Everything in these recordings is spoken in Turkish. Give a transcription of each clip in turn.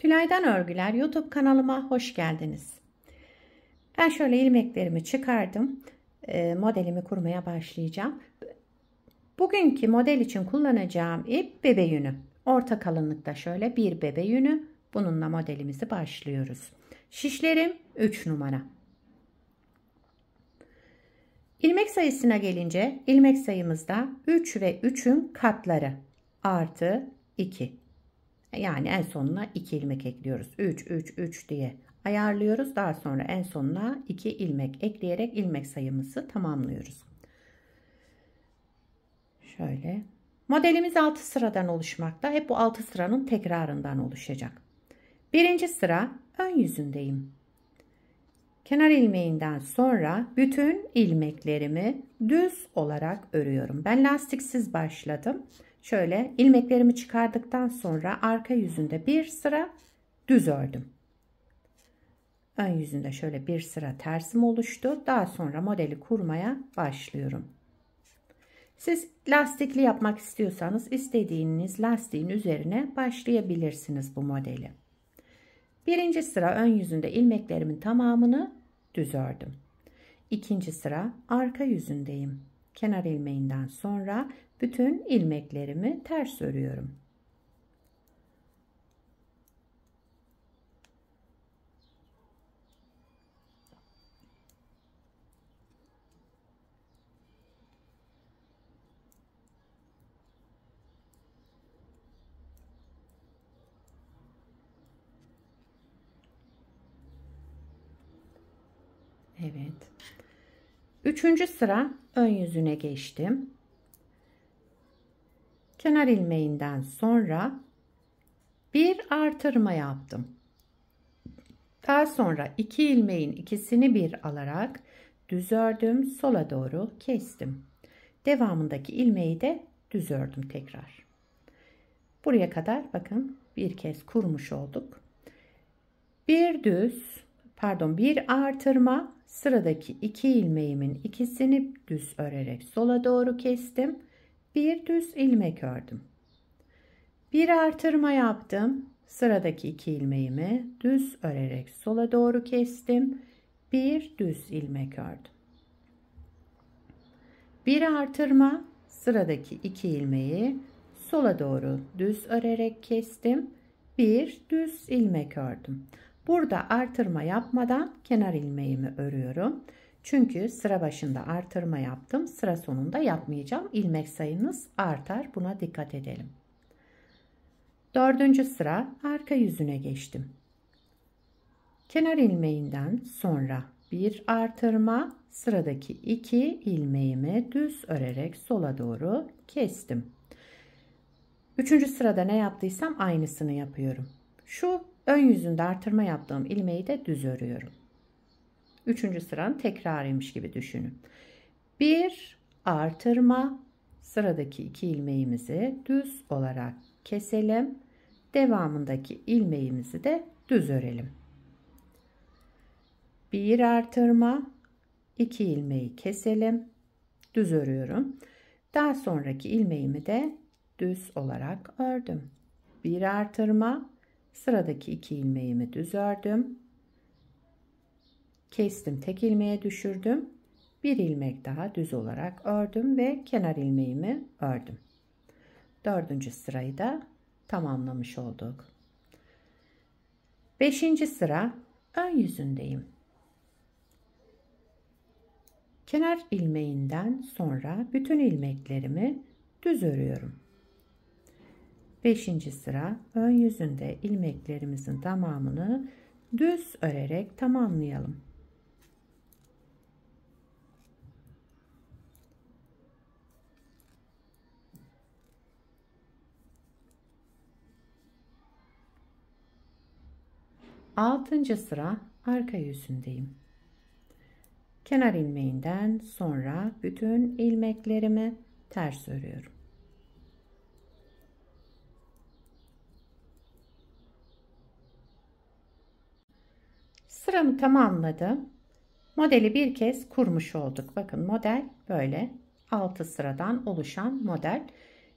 Gülay'dan Örgüler YouTube kanalıma hoş geldiniz. Ben şöyle ilmeklerimi çıkardım. Modelimi kurmaya başlayacağım. Bugünkü model için kullanacağım ip bebe yünü. Orta kalınlıkta şöyle bir bebe yünü. Bununla modelimizi başlıyoruz. Şişlerim 3 numara. İlmek sayısına gelince ilmek sayımızda 3 ve 3'ün katları artı 2. Yani en sonuna 2 ilmek ekliyoruz. 3, 3, 3 diye ayarlıyoruz. Daha sonra en sonuna 2 ilmek ekleyerek ilmek sayımızı tamamlıyoruz. Şöyle. Modelimiz 6 sıradan oluşmakta. Hep bu 6 sıranın tekrarından oluşacak. Birinci sıra ön yüzündeyim. Kenar ilmeğinden sonra bütün ilmeklerimi düz olarak örüyorum. Ben lastiksiz başladım. Şöyle ilmeklerimi çıkardıktan sonra arka yüzünde bir sıra düz ördüm. Ön yüzünde şöyle bir sıra tersim oluştu. Daha sonra modeli kurmaya başlıyorum. Siz lastikli yapmak istiyorsanız istediğiniz lastiğin üzerine başlayabilirsiniz bu modeli. Birinci sıra ön yüzünde ilmeklerimin tamamını düz ördüm. İkinci sıra arka yüzündeyim. Kenar ilmeğinden sonra bütün ilmeklerimi ters örüyorum. Evet. Üçüncü sıra ön yüzüne geçtim. Kenar ilmeğinden sonra bir artırma yaptım. Daha sonra 2 ilmeğin ikisini bir alarak düz ördüm, sola doğru kestim. Devamındaki ilmeği de düz ördüm tekrar. Buraya kadar bakın bir kez kurmuş olduk. Bir artırma, sıradaki 2 ilmeğimin ikisini düz örerek sola doğru kestim. Bir düz ilmek ördüm. Bir artırma yaptım. Sıradaki 2 ilmeğimi düz örerek sola doğru kestim. Bir düz ilmek ördüm. Bir artırma, sıradaki 2 ilmeği sola doğru düz örerek kestim. Bir düz ilmek ördüm. Burada artırma yapmadan kenar ilmeğimi örüyorum. Çünkü sıra başında artırma yaptım. Sıra sonunda yapmayacağım. İlmek sayınız artar. Buna dikkat edelim. Dördüncü sıra arka yüzüne geçtim. Kenar ilmeğinden sonra bir artırma, sıradaki 2 ilmeğimi düz örerek sola doğru kestim. Üçüncü sırada ne yaptıysam aynısını yapıyorum. Şu ön yüzünde artırma yaptığım ilmeği de düz örüyorum. Üçüncü sıranın tekrarıymış gibi düşünün. Bir artırma, sıradaki 2 ilmeğimizi düz olarak keselim. Devamındaki ilmeğimizi de düz örelim. Bir artırma, 2 ilmeği keselim. Düz örüyorum. Daha sonraki ilmeğimi de düz olarak ördüm. Bir artırma, sıradaki 2 ilmeğimi düz ördüm. Kestim, tek ilmeğe düşürdüm. Bir ilmek daha düz olarak ördüm ve kenar ilmeğimi ördüm. Dördüncü sırayı da tamamlamış olduk. Beşinci sıra ön yüzündeyim. Kenar ilmeğinden sonra bütün ilmeklerimi düz örüyorum. Beşinci sıra ön yüzünde ilmeklerimizin tamamını düz örerek tamamlayalım. Altıncı sıra arka yüzündeyim. Kenar ilmeğinden sonra bütün ilmeklerimi ters örüyorum. Sıramı tamamladım. Modeli bir kez kurmuş olduk. Bakın model böyle 6 sıradan oluşan model.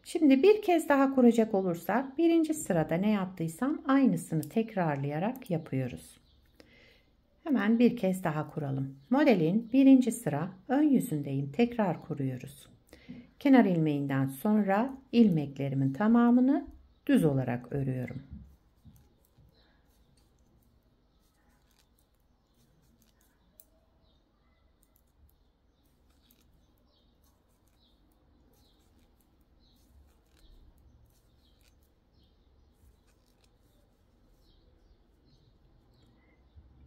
Şimdi bir kez daha kuracak olursak birinci sırada ne yaptıysam aynısını tekrarlayarak yapıyoruz. Hemen bir kez daha kuralım. Modelin birinci sıra ön yüzündeyim. Tekrar kuruyoruz. Kenar ilmeğinden sonra ilmeklerimin tamamını düz olarak örüyorum.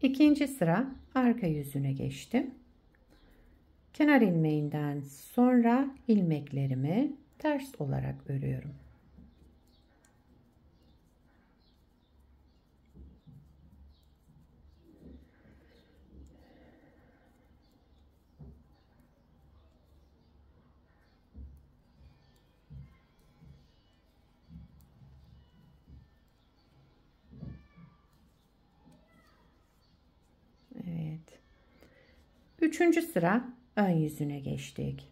İkinci sıra arka yüzüne geçtim. Kenar ilmeğinden sonra ilmeklerimi ters olarak örüyorum. Evet. Üçüncü sıra ön yüzüne geçtik.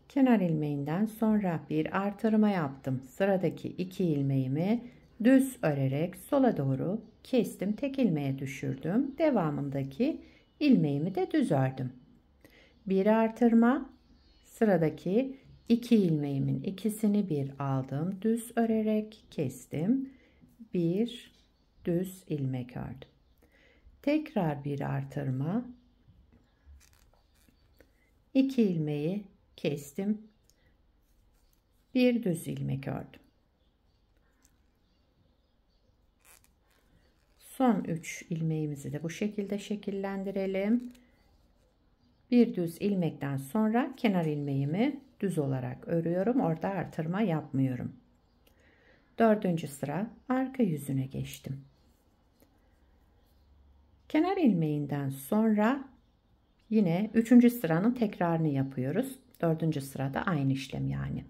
Kenar ilmeğinden sonra bir artırma yaptım. Sıradaki 2 ilmeğimi düz örerek sola doğru kestim. Tek ilmeğe düşürdüm. Devamındaki ilmeğimi de düz ördüm. Bir artırma, sıradaki 2 ilmeğimin ikisini bir aldım. Düz örerek kestim. Bir düz ilmek ördüm. Tekrar bir artırma, 2 ilmeği kestim. Bir düz ilmek ördüm. Son 3 ilmeğimizi de bu şekilde şekillendirelim. Bir düz ilmekten sonra kenar ilmeğimi düz olarak örüyorum. Orada artırma yapmıyorum. Dördüncü sıra arka yüzüne geçtim. Kenar ilmeğinden sonra yine 3. sıranın tekrarını yapıyoruz. 4. sırada aynı işlem yani.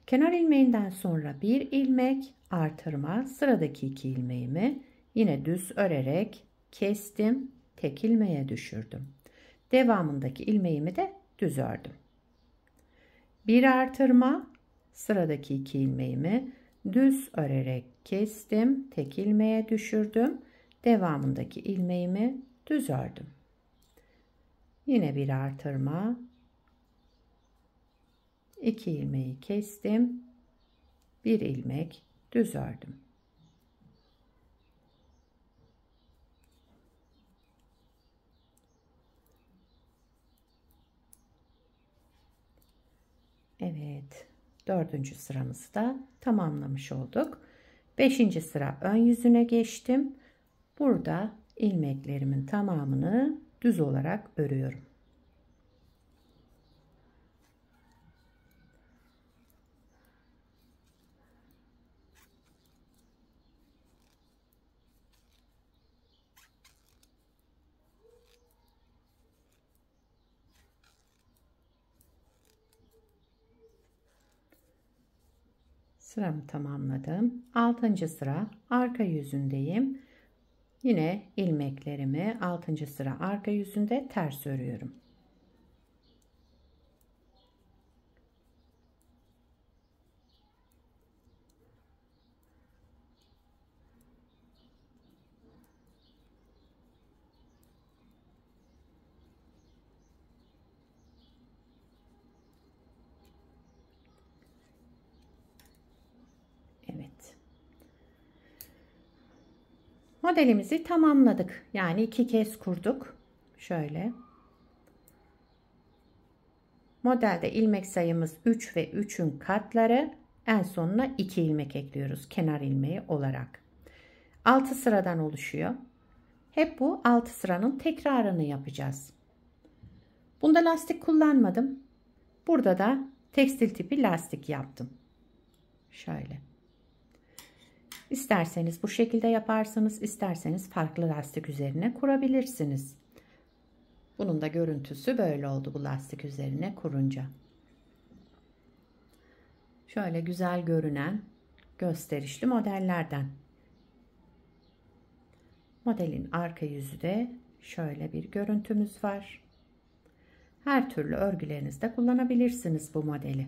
Kenar ilmeğinden sonra bir ilmek artırma, sıradaki 2 ilmeğimi yine düz örerek kestim, tek ilmeğe düşürdüm. Devamındaki ilmeğimi de düz ördüm. Bir artırma, sıradaki 2 ilmeğimi düz örerek kestim, tek ilmeğe düşürdüm. Devamındaki ilmeğimi düz ördüm. Yine bir artırma, 2 ilmeği kestim, bir ilmek düz ördüm. Evet, 4. sıramızı da tamamlamış olduk. 5. sıra ön yüzüne geçtim. Burada ilmeklerimin tamamını düz olarak örüyorum. Sıramı tamamladım. 6. sıra arka yüzündeyim. Yine ilmeklerimi 6. sıra arka yüzünde ters örüyorum. Evet. Modelimizi tamamladık. Yani 2 kez kurduk. Şöyle. Modelde ilmek sayımız 3 ve 3'ün katları. En sonuna 2 ilmek ekliyoruz kenar ilmeği olarak. 6 sıradan oluşuyor. Hep bu 6 sıranın tekrarını yapacağız. Bunda lastik kullanmadım. Burada da tekstil tipi lastik yaptım. Şöyle. İsterseniz bu şekilde yaparsınız, isterseniz farklı lastik üzerine kurabilirsiniz. Bunun da görüntüsü böyle oldu bu lastik üzerine kurunca. Şöyle güzel görünen gösterişli modellerden. Modelin arka yüzü de şöyle bir görüntümüz var. Her türlü örgülerinizde kullanabilirsiniz bu modeli.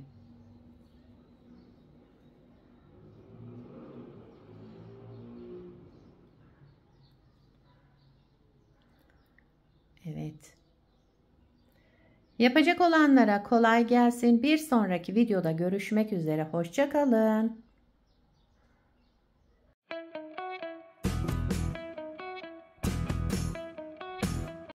Evet. Yapacak olanlara kolay gelsin. Bir sonraki videoda görüşmek üzere. Hoşça kalın.